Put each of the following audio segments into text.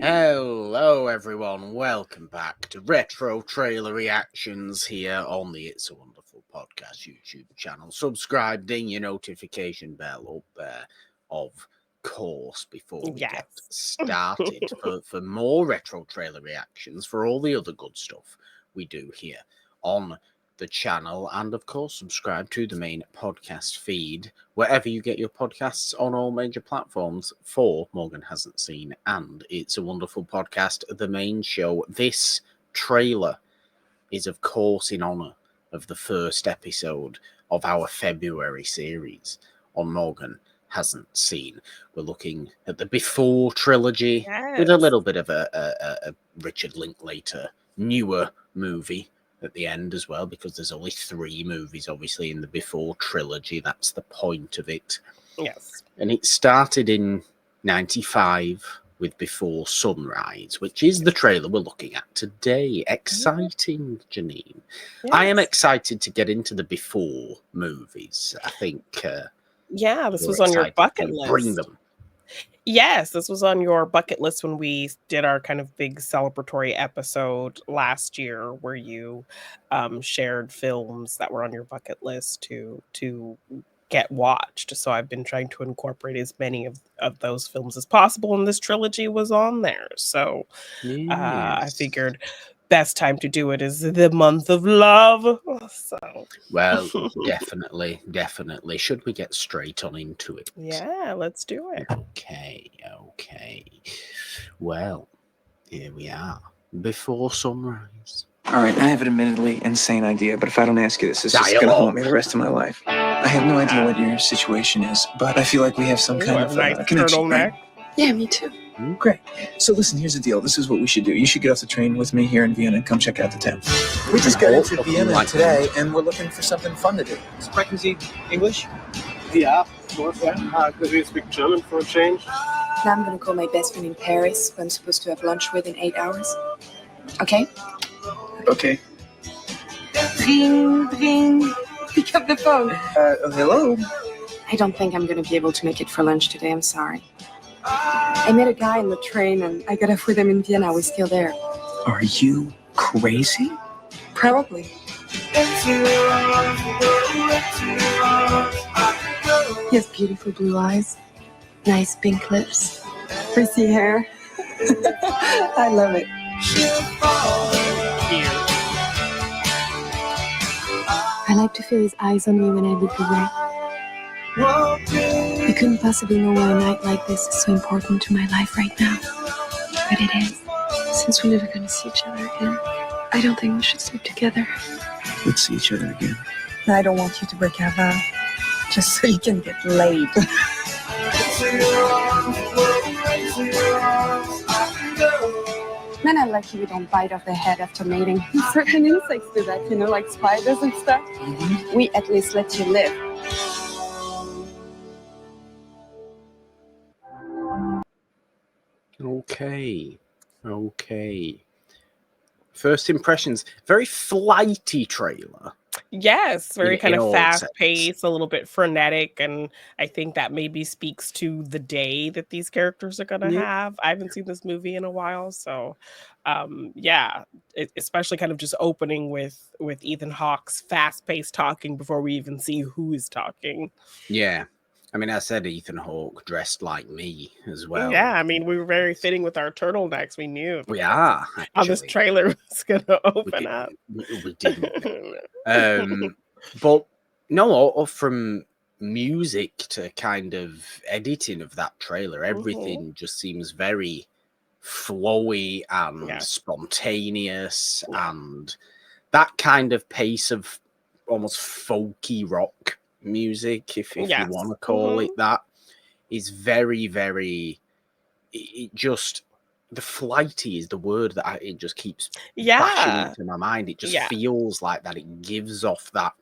Hello everyone, welcome back to Retro Trailer Reactions here on the It's a Wonderful Podcast YouTube channel. Subscribe, ding your notification bell up there, of course, before we get started for more Retro Trailer Reactions, for all the other good stuff we do here on the channel, and of course subscribe to the main podcast feed wherever you get your podcasts on all major platforms for Morgan Hasn't Seen and It's a Wonderful Podcast, the main show. This trailer is of course in honor of the first episode of our February series on Morgan Hasn't Seen. We're looking at the Before trilogy with a little bit of a Richard Linklater newer movie at the end as well, because there's only 3 movies obviously in the Before trilogy. That's the point of it. Yes. And it started in 95 with Before Sunrise, which is the trailer we're looking at today. Exciting, Jeannine. Yes. I am excited to get into the Before movies. I think this was on your bucket list. Bring them. Yes, this was on your bucket list when we did our kind of big celebratory episode last year, where you shared films that were on your bucket list to get watched. So I've been trying to incorporate as many of those films as possible, and this trilogy was on there. So I figured best time to do it is the month of love. So well, definitely. Should we get straight on into it? Yeah, let's do it. Okay. Well, here we are. Before Sunrise. All right, I have an admittedly insane idea, but if I don't ask you this, it's just going to haunt me the rest of my life. I have no idea what your situation is, but I feel like we have some kind of connection. Right? Yeah, me too. Great. So listen, here's the deal. This is what we should do. You should get off the train with me here in Vienna and come check out the town. We just got into Vienna today, and we're looking for something fun to do. Sprechen Sie English? Yeah, of course, yeah. Because we speak German for a change. Now I'm gonna call my best friend in Paris, who I'm supposed to have lunch with in 8 hours. Okay? Okay. Ring, ring. Pick up the phone. Hello? I don't think I'm gonna be able to make it for lunch today, I'm sorry. I met a guy on the train and I got off with him in Vienna. We're still there. Are you crazy? Probably. He has beautiful blue eyes, nice pink lips, frizzy hair. I love it. I like to feel his eyes on me when I look away. You couldn't possibly know why a night like this is so important to my life right now. But it is. Since we're never going to see each other again, I don't think we should sleep together. Let's see each other again. I don't want you to break our vow, just so you can get laid. Men are lucky we don't bite off their head after mating. Certain insects do that, like spiders and stuff. Mm-hmm. We at least let you live. Okay. First impressions, very flighty trailer. Yes, very kind of fast-paced, a little bit frenetic, and I think that maybe speaks to the day that these characters are going to have. I haven't seen this movie in a while, so especially kind of just opening with Ethan Hawke's fast-paced talking before we even see who is talking. Yeah. I mean, I said Ethan Hawke dressed like me as well. Yeah, I mean, we were very fitting with our turtlenex. We knew. We are. How this trailer was going to open up. We didn't. But no, from music to kind of editing of that trailer, everything just seems very flowy and spontaneous, and that kind of pace of almost folky rock music, if you want to call it that, is very, very, it just, the flighty is the word that it just keeps bashing into my mind. It just feels like that. It gives off that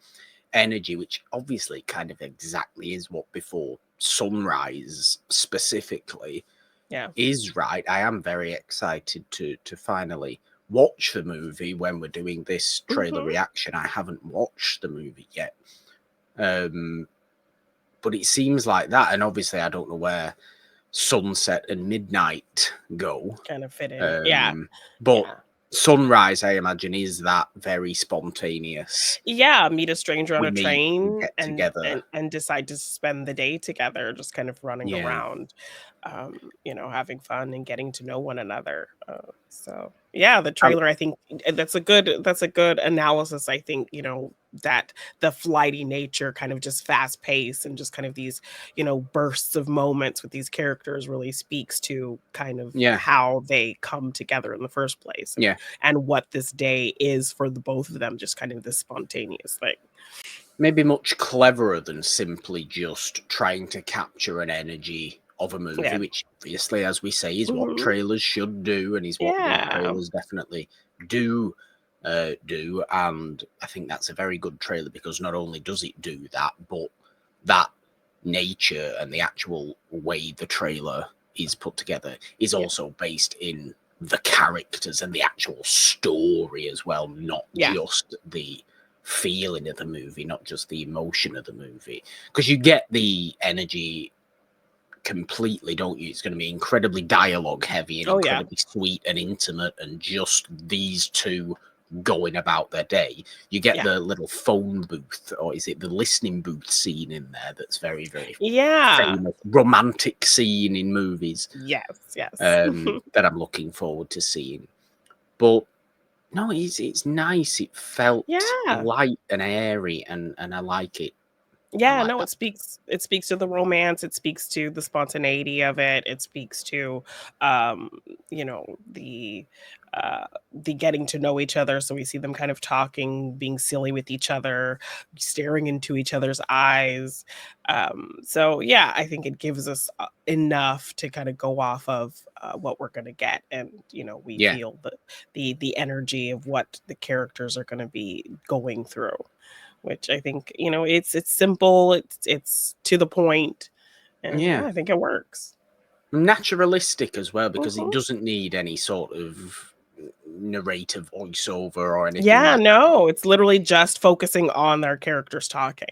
energy, which obviously kind of exactly is what Before Sunrise specifically is, right? I am very excited to finally watch the movie when we're doing this trailer reaction. I haven't watched the movie yet. But it seems like that, and obviously I don't know where sunset and midnight go. Kind of fit in. But sunrise, I imagine, is that very spontaneous. Yeah, meet a stranger on a train get together and decide to spend the day together, just kind of running around, having fun and getting to know one another. So yeah, the trailer, I think that's a good analysis. I think, that the flighty nature, kind of just fast pace and just kind of these, bursts of moments with these characters really speaks to kind of how they come together in the first place. And what this day is for the both of them, just kind of this spontaneous thing. Maybe much cleverer than simply just trying to capture an energy of a movie, which obviously, as we say, is what trailers should do, and is what trailers definitely do. And I think that's a very good trailer, because not only does it do that, but that nature and the actual way the trailer is put together is also based in the characters and the actual story as well, not just the feeling of the movie, not just the emotion of the movie, because you get the energy completely, don't you? It's going to be incredibly dialogue heavy and incredibly sweet and intimate, and just these two going about their day. You get the little phone booth, or is it the listening booth scene in there that's very, very famous romantic scene in movies. Yes. That I'm looking forward to seeing. But no, it's nice. It felt light and airy, and I like it. Yeah, no, it speaks to the romance, it speaks to the spontaneity of it, it speaks to the getting to know each other. So we see them kind of talking, being silly with each other, staring into each other's eyes. So yeah, I think it gives us enough to kind of go off of what we're going to get, and we feel the energy of what the characters are going to be going through, which I think, it's simple, it's to the point, and I think it works. Naturalistic as well, because it doesn't need any sort of narrative voiceover or anything. No, it's literally just focusing on their characters talking.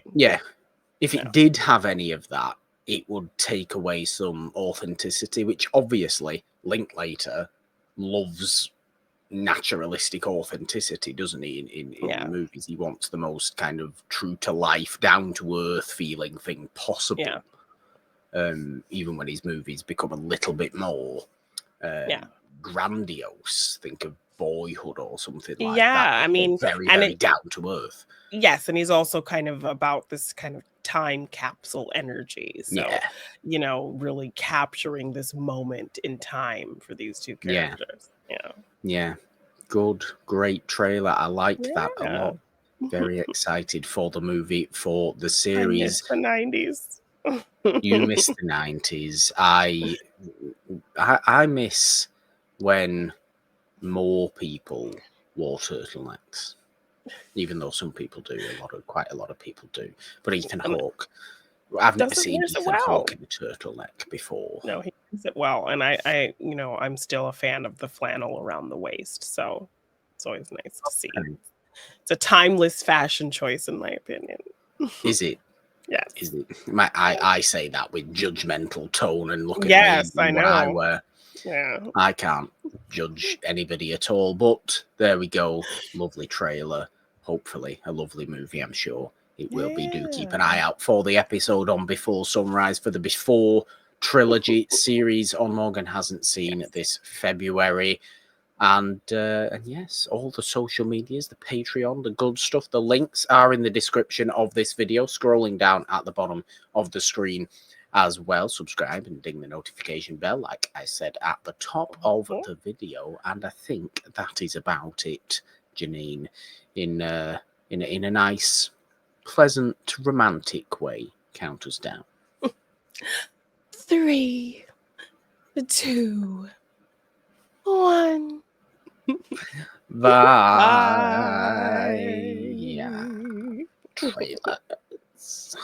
If it did have any of that, it would take away some authenticity, which obviously Linklater loves. Naturalistic authenticity, doesn't he? In movies, he wants the most kind of true to life, down to earth feeling thing possible. Even when his movies become a little bit more grandiose, think of Boyhood or something like that. I mean, very, very down to earth. Yes, and he's also kind of about this kind of time capsule energy. So, really capturing this moment in time for these two characters. Yeah, good, great trailer. I liked that a lot. Very excited for the movie, for the series. I miss the 90s. You miss the 90s. I miss when more people wore turtlenecks. Even though some people do, quite a lot of people do. But Ethan Hawke, I've never seen Ethan Hawke in a turtleneck before. No, he does it well, and I'm still a fan of the flannel around the waist, so it's always nice to see. It's a timeless fashion choice, in my opinion. Is it? Yes. Is it? I say that with judgmental tone, and look at me, I know. what I wear. Yeah. I can't judge anybody at all, but there we go. Lovely trailer. Hopefully a lovely movie, I'm sure it will be. Do keep an eye out for the episode on Before Sunrise, for the Before trilogy series on Morgan Hasn't Seen this February. And yes, all the social medias, the Patreon, the good stuff, the links are in the description of this video, scrolling down at the bottom of the screen as well. Subscribe and ding the notification bell, like I said at the top of the video. And I think that is about it, Jeannine, in a nice, pleasant, romantic way. Count us down. 3, 2, 1. Bye. Yeah. Trailers.